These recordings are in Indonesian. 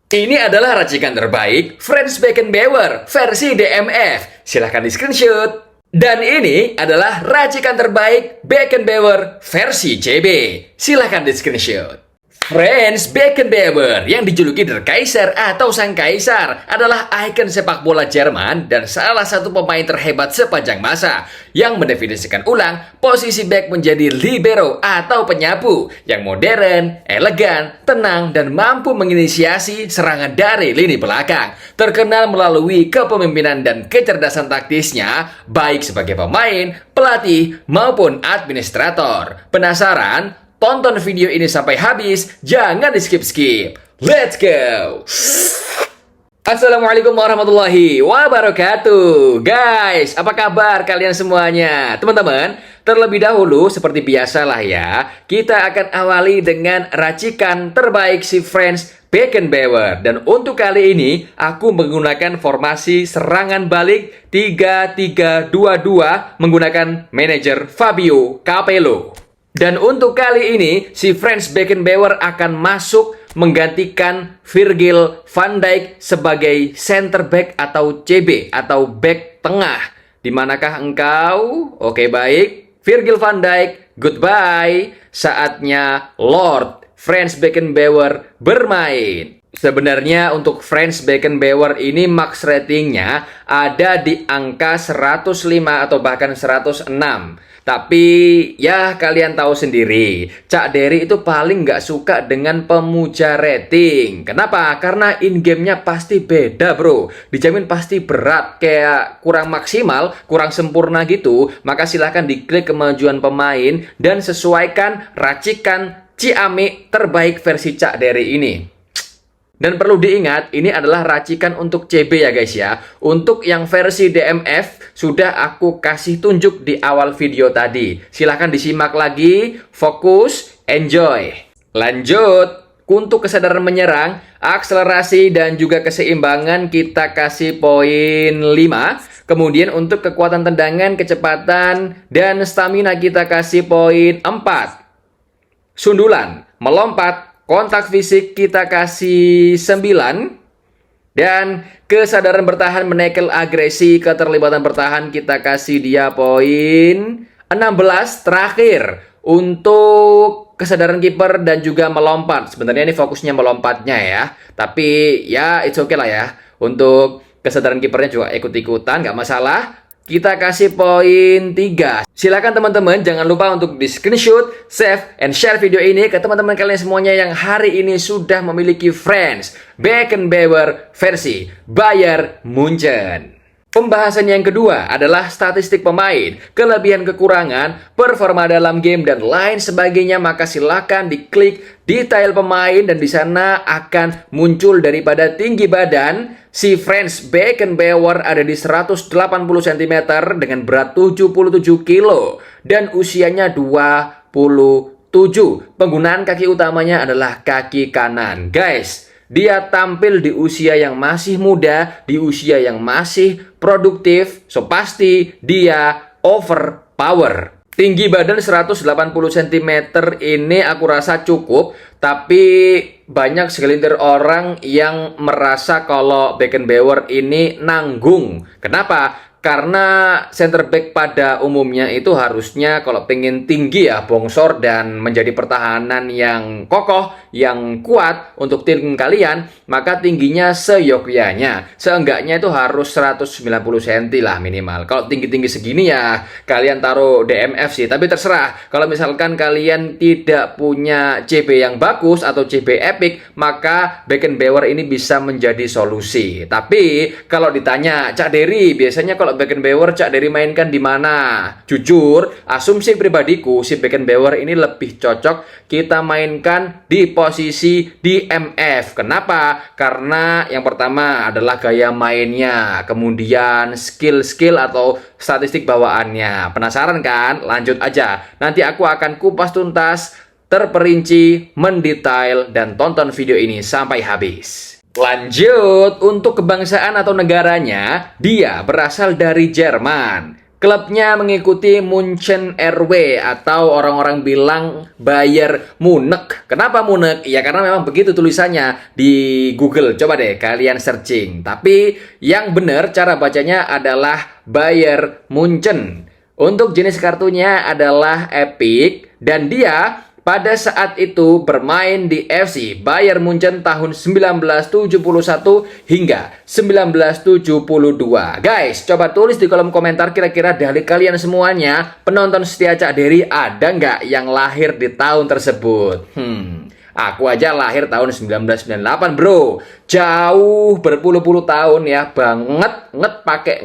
Ini adalah racikan terbaik Franz Beckenbauer versi DMF. Silahkan di screenshot. Dan ini adalah racikan terbaik Beckenbauer versi CB. Silahkan di screenshot. Franz Beckenbauer yang dijuluki Der Kaiser atau Sang Kaisar adalah ikon sepak bola Jerman dan salah satu pemain terhebat sepanjang masa yang mendefinisikan ulang posisi back menjadi libero atau penyapu yang modern, elegan, tenang, dan mampu menginisiasi serangan dari lini belakang. Terkenal melalui kepemimpinan dan kecerdasan taktisnya baik sebagai pemain, pelatih, maupun administrator. Penasaran? Tonton video ini sampai habis, jangan di skip-skip. Let's go! Assalamualaikum warahmatullahi wabarakatuh. Guys, apa kabar kalian semuanya? Teman-teman, terlebih dahulu seperti biasa lah ya, kita akan awali dengan racikan terbaik si Franz Beckenbauer. Dan untuk kali ini, aku menggunakan formasi serangan balik 3-3-2-2 menggunakan manajer Fabio Capello. Dan untuk kali ini, si Franz Beckenbauer akan masuk menggantikan Virgil van Dijk sebagai center back atau CB atau back tengah. Dimanakah engkau? Oke, baik. Virgil van Dijk, goodbye. Saatnya Lord Franz Beckenbauer bermain. Sebenarnya untuk Franz Beckenbauer ini max ratingnya ada di angka 105 atau bahkan 106. Tapi ya kalian tahu sendiri, Cak Dery itu paling nggak suka dengan pemuja rating. Kenapa? Karena in-game-nya pasti beda bro. Dijamin pasti berat, kayak kurang maksimal, kurang sempurna gitu. Maka silahkan diklik kemajuan pemain dan sesuaikan racikan Ciamik terbaik versi Cak Dery ini. Dan perlu diingat, ini adalah racikan untuk CB ya guys ya. Untuk yang versi DMF, sudah aku kasih tunjuk di awal video tadi. Silahkan disimak lagi, fokus, enjoy. Lanjut, untuk kesadaran menyerang, akselerasi dan juga keseimbangan kita kasih poin 5. Kemudian untuk kekuatan tendangan, kecepatan, dan stamina kita kasih poin 4. Sundulan, melompat, kontak fisik kita kasih 9. Dan kesadaran bertahan, menekel agresi, keterlibatan bertahan kita kasih dia poin 16. Terakhir, untuk kesadaran kiper dan juga melompat. Sebenarnya ini fokusnya melompatnya ya. Tapi ya it's okay lah ya. Untuk kesadaran kipernya juga ikut-ikutan, nggak masalah. Kita kasih poin 3. Silakan teman-teman jangan lupa untuk di screenshot, save, and share video ini ke teman-teman kalian semuanya yang hari ini sudah memiliki Franz Beckenbauer versi Bayern Munchen. Pembahasan yang kedua adalah statistik pemain, kelebihan kekurangan, performa dalam game, dan lain sebagainya. Maka silakan diklik detail pemain dan di sana akan muncul daripada tinggi badan. Si Franz Beckenbauer ada di 180 cm dengan berat 77 kilo dan usianya 27. Penggunaan kaki utamanya adalah kaki kanan. Guys, dia tampil di usia yang masih muda, di usia yang masih produktif, so pasti dia overpower. Tinggi badan 180 cm ini aku rasa cukup, tapi banyak segelintir orang yang merasa kalau Beckenbauer ini nanggung. Kenapa? Karena center back pada umumnya itu harusnya kalau pengen tinggi ya bongsor dan menjadi pertahanan yang kokoh, yang kuat untuk tim kalian, maka tingginya seyogyanya. Seenggaknya itu harus 190 cm lah minimal. Kalau tinggi-tinggi segini ya kalian taruh DMF sih, tapi terserah. Kalau misalkan kalian tidak punya CB yang bagus atau CB epic, maka Beckenbauer ini bisa menjadi solusi. Tapi kalau ditanya, Cak Dery biasanya kalau Beckenbauer Cak Dery mainkan di mana? Jujur, asumsi pribadiku si Beckenbauer ini lebih cocok kita mainkan di posisi DMF. Kenapa? Karena yang pertama adalah gaya mainnya, kemudian skill-skill atau statistik bawaannya. Penasaran kan? Lanjut aja. Nanti aku akan kupas tuntas, terperinci, mendetail, dan tonton video ini sampai habis. Lanjut, untuk kebangsaan atau negaranya, dia berasal dari Jerman. Klubnya mengikuti Munchen RW atau orang-orang bilang Bayern Munich. Kenapa Munich? Ya karena memang begitu tulisannya di Google. Coba deh kalian searching. Tapi yang benar cara bacanya adalah Bayern Munchen. Untuk jenis kartunya adalah Epic dan dia pada saat itu bermain di FC Bayern Munchen tahun 1971 hingga 1972. Guys, coba tulis di kolom komentar kira-kira dari kalian semuanya, penonton setia Cak Dery ada nggak yang lahir di tahun tersebut? Aku aja lahir tahun 1998 bro. Jauh berpuluh-puluh tahun ya. Banget, pakai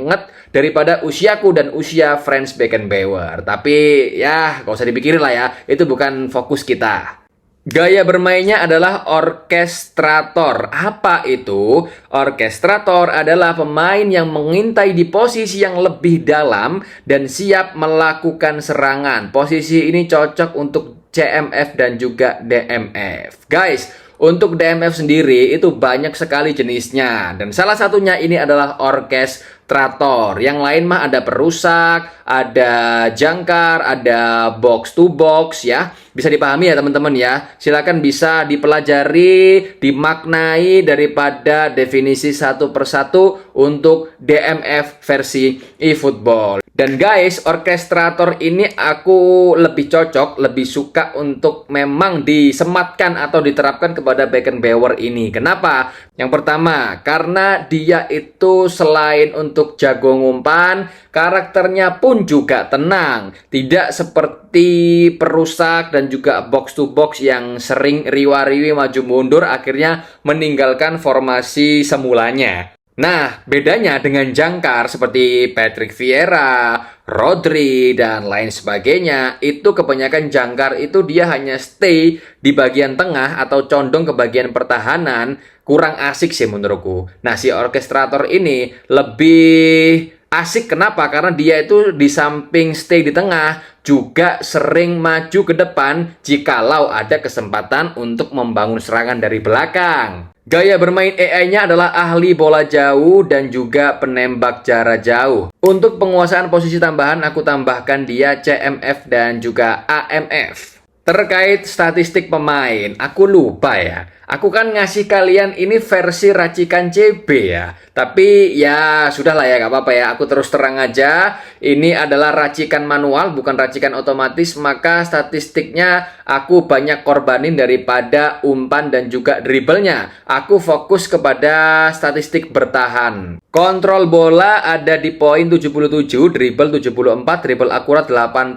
daripada usiaku dan usia Franz Beckenbauer. Tapi ya gak usah dipikirin lah ya. Itu bukan fokus kita. Gaya bermainnya adalah orkestrator. Apa itu? Orkestrator adalah pemain yang mengintai di posisi yang lebih dalam dan siap melakukan serangan. Posisi ini cocok untuk CMF dan juga DMF. Guys, untuk DMF sendiri itu banyak sekali jenisnya. Dan salah satunya ini adalah orkestrator. Yang lain mah ada perusak, ada jangkar, ada box to box ya. Bisa dipahami ya teman-teman ya. Silakan bisa dipelajari, dimaknai daripada definisi satu persatu untuk DMF versi eFootball. Dan guys, orkestrator ini aku lebih cocok, lebih suka untuk memang disematkan atau diterapkan kepada Beckenbauer ini. Kenapa? Yang pertama, karena dia itu selain untuk jago ngumpan, karakternya pun juga tenang. Tidak seperti perusak dan juga box to box yang sering riwa-riwi maju mundur akhirnya meninggalkan formasi semulanya. Nah, bedanya dengan jangkar seperti Patrick Vieira, Rodri, dan lain sebagainya, itu kebanyakan jangkar itu dia hanya stay di bagian tengah atau condong ke bagian pertahanan, kurang asik sih menurutku. Nah, si orkestrator ini lebih asik kenapa? Karena dia itu di samping stay di tengah, juga sering maju ke depan jikalau ada kesempatan untuk membangun serangan dari belakang. Gaya bermain AI-nya adalah ahli bola jauh dan juga penembak jarak jauh. Untuk penguasaan posisi tambahan, aku tambahkan dia CMF dan juga AMF. Terkait statistik pemain, aku lupa ya. Aku kan ngasih kalian ini versi racikan CB ya. Tapi ya sudahlah ya, gak apa-apa ya. Aku terus terang aja. Ini adalah racikan manual, bukan racikan otomatis. Maka statistiknya aku banyak korbanin daripada umpan dan juga dribblenya. Aku fokus kepada statistik bertahan. Kontrol bola ada di poin 77, dribble 74, dribble akurat 80.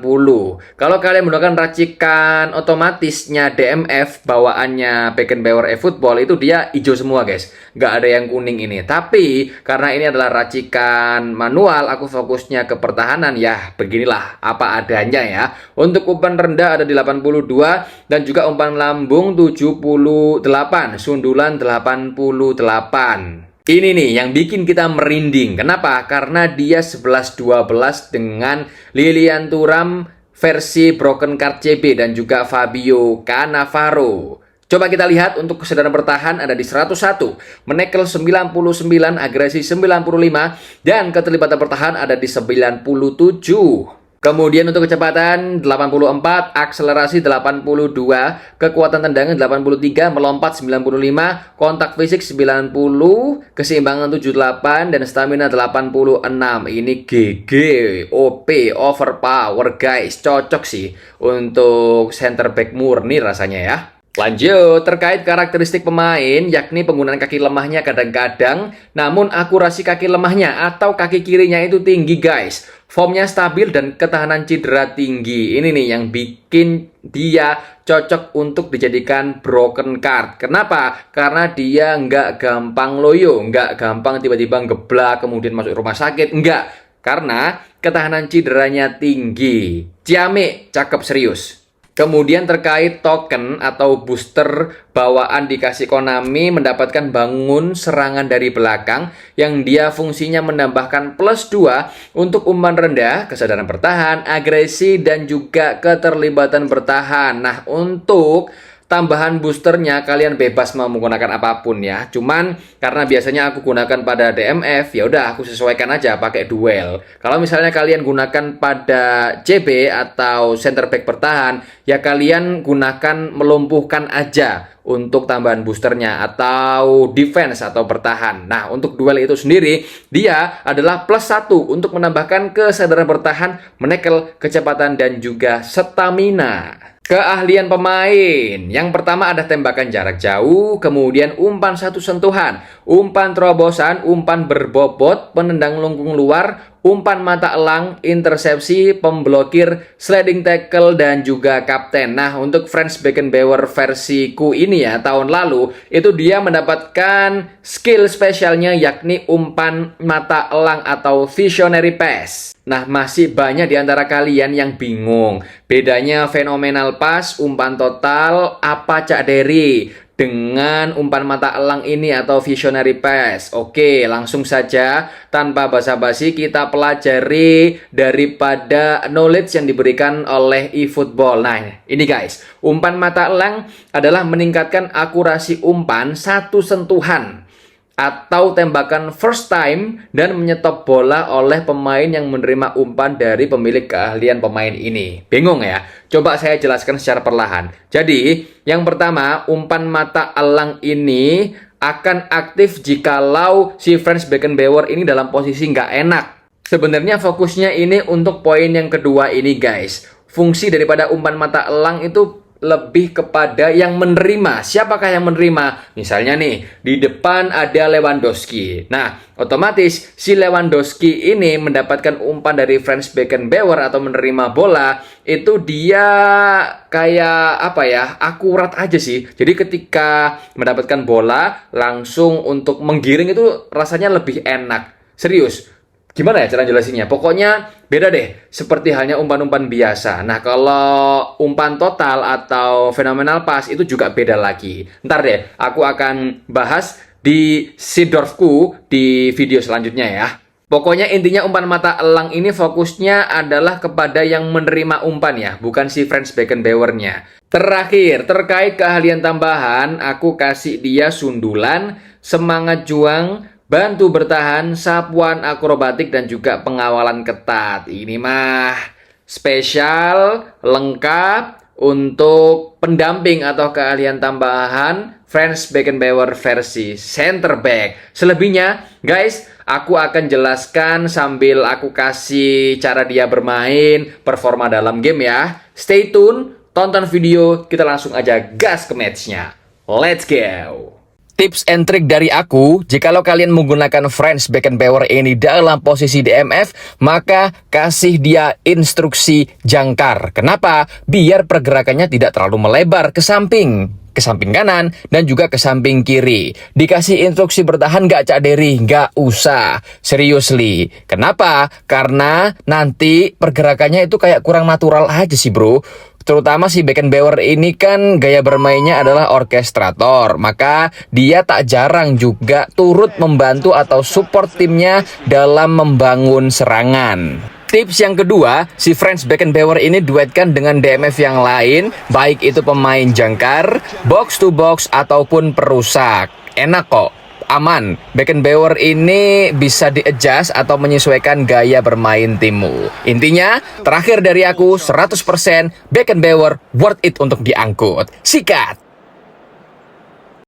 Kalau kalian menggunakan racikan otomatisnya DMF bawaannya Beckenbauer eFootball itu dia hijau semua guys, nggak ada yang kuning ini. Tapi karena ini adalah racikan manual, aku fokusnya ke pertahanan ya. Beginilah apa adanya ya. Untuk umpan rendah ada di 82 dan juga umpan lambung 78, sundulan 88. Ini nih yang bikin kita merinding. Kenapa? Karena dia 11-12 dengan Lilian Thuram versi Broken Card CB dan juga Fabio Cannavaro. Coba kita lihat untuk kesadaran bertahan ada di 101, menekel 99, agresi 95, dan keterlibatan bertahan ada di 97. Kemudian untuk kecepatan 84, akselerasi 82, kekuatan tendangan 83, melompat 95, kontak fisik 90, keseimbangan 78, dan stamina 86. Ini GG, OP, overpower guys. Cocok sih untuk center back murni rasanya ya. Lanjut, terkait karakteristik pemain, yakni penggunaan kaki lemahnya kadang-kadang, namun akurasi kaki lemahnya atau kaki kirinya itu tinggi guys. Formnya stabil dan ketahanan cedera tinggi. Ini nih yang bikin dia cocok untuk dijadikan broken card. Kenapa? Karena dia nggak gampang loyo, nggak gampang tiba-tiba ngeblak kemudian masuk rumah sakit. Nggak, karena ketahanan cederanya tinggi. Ciame, cakep serius. Kemudian terkait token atau booster bawaan dikasih Konami mendapatkan bangun serangan dari belakang yang dia fungsinya menambahkan plus 2 untuk umpan rendah, kesadaran bertahan, agresi, dan juga keterlibatan bertahan. Nah, untuk tambahan boosternya kalian bebas mau menggunakan apapun ya. Cuman karena biasanya aku gunakan pada DMF, ya udah aku sesuaikan aja pakai duel. Kalau misalnya kalian gunakan pada CB atau center back bertahan, ya kalian gunakan melumpuhkan aja untuk tambahan boosternya atau defense atau bertahan. Nah, untuk duel itu sendiri dia adalah +1 untuk menambahkan kesadaran bertahan, menekel, kecepatan dan juga stamina. Keahlian pemain. Yang pertama ada tembakan jarak jauh, kemudian umpan satu sentuhan, umpan terobosan, umpan berbobot, penendang lengkung luar, umpan mata elang, intersepsi, pemblokir, sliding tackle, dan juga kapten. Nah, untuk Franz Beckenbauer versiku ini ya, tahun lalu, itu dia mendapatkan skill spesialnya yakni umpan mata elang atau visionary pass. Nah, masih banyak di antara kalian yang bingung. Bedanya phenomenal pass, umpan total, apa Cak Dery dengan umpan mata elang ini atau visionary pass? Oke, langsung saja tanpa basa-basi kita pelajari daripada knowledge yang diberikan oleh eFootball. Nah, ini guys, umpan mata elang adalah meningkatkan akurasi umpan satu sentuhan atau tembakan first time dan menyetop bola oleh pemain yang menerima umpan dari pemilik keahlian pemain ini. Bingung ya? Coba saya jelaskan secara perlahan. Jadi, yang pertama, umpan mata elang ini akan aktif jikalau si Franz Beckenbauer ini dalam posisi nggak enak. Sebenarnya fokusnya ini untuk poin yang kedua ini guys. Fungsi daripada umpan mata elang itu lebih kepada yang menerima. Siapakah yang menerima? Misalnya nih, di depan ada Lewandowski. Nah, otomatis si Lewandowski ini mendapatkan umpan dari Franz Beckenbauer atau menerima bola, itu dia kayak apa ya, akurat aja sih. Jadi ketika mendapatkan bola, langsung untuk menggiring itu rasanya lebih enak. Serius. Gimana ya cara jelasinnya? Pokoknya beda deh, seperti halnya umpan-umpan biasa. Nah, kalau umpan total atau phenomenal pass itu juga beda lagi. Ntar deh, aku akan bahas di Seedorfku di video selanjutnya ya. Pokoknya intinya umpan mata elang ini fokusnya adalah kepada yang menerima umpan ya, bukan si Franz Beckenbauer-nya. Terakhir, terkait keahlian tambahan, aku kasih dia sundulan, semangat juang, bantu bertahan, sapuan akrobatik, dan juga pengawalan ketat. Ini mah spesial, lengkap untuk pendamping atau keahlian tambahan Franz Beckenbauer versi center back. Selebihnya, guys, aku akan jelaskan sambil aku kasih cara dia bermain, performa dalam game ya. Stay tune, tonton video, kita langsung aja gas ke matchnya. Let's go! Tips and trik dari aku, jikalau kalian menggunakan Franz Beckenbauer ini dalam posisi DMF, maka kasih dia instruksi jangkar. Kenapa? Biar pergerakannya tidak terlalu melebar ke samping kanan, dan juga ke samping kiri. Dikasih instruksi bertahan nggak Cak Dery? Nggak usah. Seriously. Kenapa? Karena nanti pergerakannya itu kayak kurang natural aja sih bro. Terutama si Beckenbauer ini kan gaya bermainnya adalah orkestrator, maka dia tak jarang juga turut membantu atau support timnya dalam membangun serangan. Tips yang kedua, si Franz Beckenbauer ini duetkan dengan DMF yang lain, baik itu pemain jangkar, box to box ataupun perusak. Enak kok. Aman, Beckenbauer ini bisa di-adjust atau menyesuaikan gaya bermain timmu. Intinya, terakhir dari aku 100% Beckenbauer worth it untuk diangkut. Sikat!